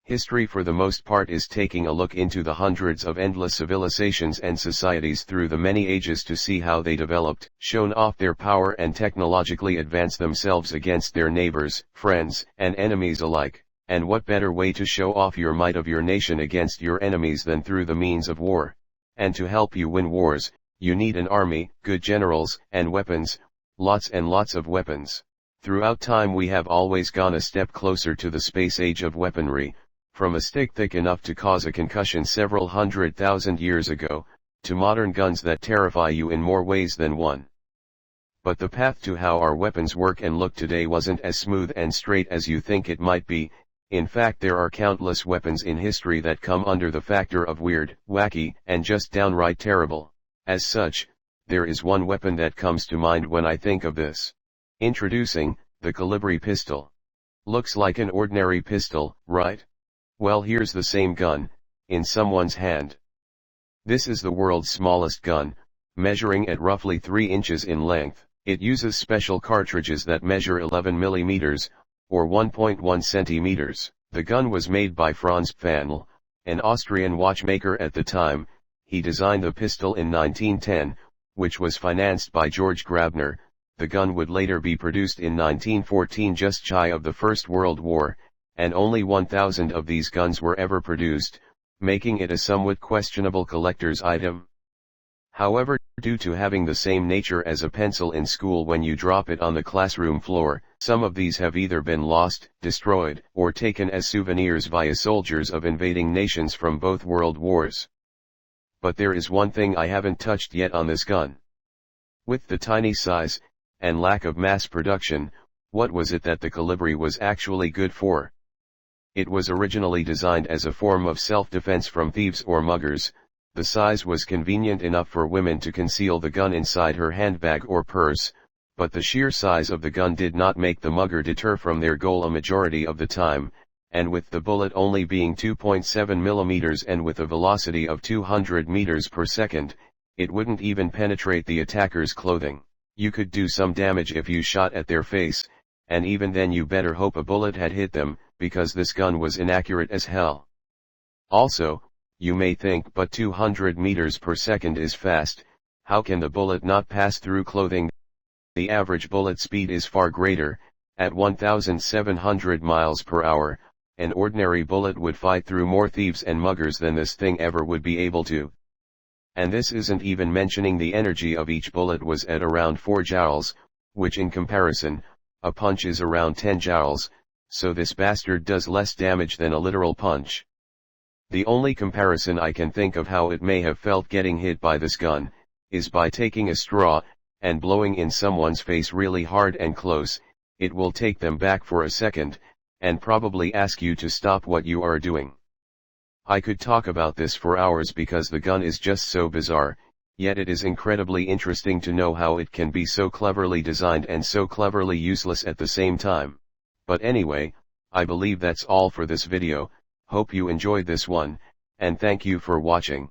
History for the most part is taking a look into the hundreds of endless civilizations and societies through the many ages to see how they developed, shown off their power and technologically advanced themselves against their neighbors, friends, and enemies alike. And what better way to show off your might of your nation against your enemies than through the means of war? And to help you win wars, you need an army, good generals, and weapons, lots and lots of weapons. Throughout time we have always gone a step closer to the space age of weaponry, from a stick thick enough to cause a concussion several 100,000 years ago, to modern guns that terrify you in more ways than one. But the path to how our weapons work and look today wasn't as smooth and straight as you think it might be. In fact, there are countless weapons in history that come under the factor of weird, wacky, and just downright terrible. As such, there is one weapon that comes to mind when I think of this. Introducing, the Kolibri pistol. Looks like an ordinary pistol, right? Well, here's the same gun, in someone's hand. This is the world's smallest gun, measuring at roughly 3 inches in length. It uses special cartridges that measure 11 millimeters, or 1.1 centimeters. The gun was made by Franz Pfanl, an Austrian watchmaker at the time. He designed the pistol in 1910, which was financed by George Grabner. The gun would later be produced in 1914, just shy of the First World War, and only 1,000 of these guns were ever produced, making it a somewhat questionable collector's item. However, due to having the same nature as a pencil in school when you drop it on the classroom floor, some of these have either been lost, destroyed, or taken as souvenirs via soldiers of invading nations from both world wars. But there is one thing I haven't touched yet on this gun. With the tiny size, and lack of mass production, what was it that the Kolibri was actually good for? It was originally designed as a form of self-defense from thieves or muggers. The size was convenient enough for women to conceal the gun inside her handbag or purse, but the sheer size of the gun did not make the mugger deter from their goal a majority of the time, and with the bullet only being 2.7 millimeters and with a velocity of 200 meters per second, it wouldn't even penetrate the attacker's clothing. You could do some damage if you shot at their face, and even then you better hope a bullet had hit them, because this gun was inaccurate as hell. Also, you may think, but 200 meters per second is fast, how can the bullet not pass through clothing? The average bullet speed is far greater. At 1,700 miles per hour, an ordinary bullet would fight through more thieves and muggers than this thing ever would be able to. And this isn't even mentioning the energy of each bullet was at around 4 joules, which in comparison, a punch is around 10 joules, so this bastard does less damage than a literal punch. The only comparison I can think of how it may have felt getting hit by this gun, is by taking a straw, and blowing in someone's face really hard and close. It will take them back for a second, and probably ask you to stop what you are doing. I could talk about this for hours because the gun is just so bizarre, yet it is incredibly interesting to know how it can be so cleverly designed and so cleverly useless at the same time. But anyway, I believe that's all for this video. Hope you enjoyed this one, and thank you for watching.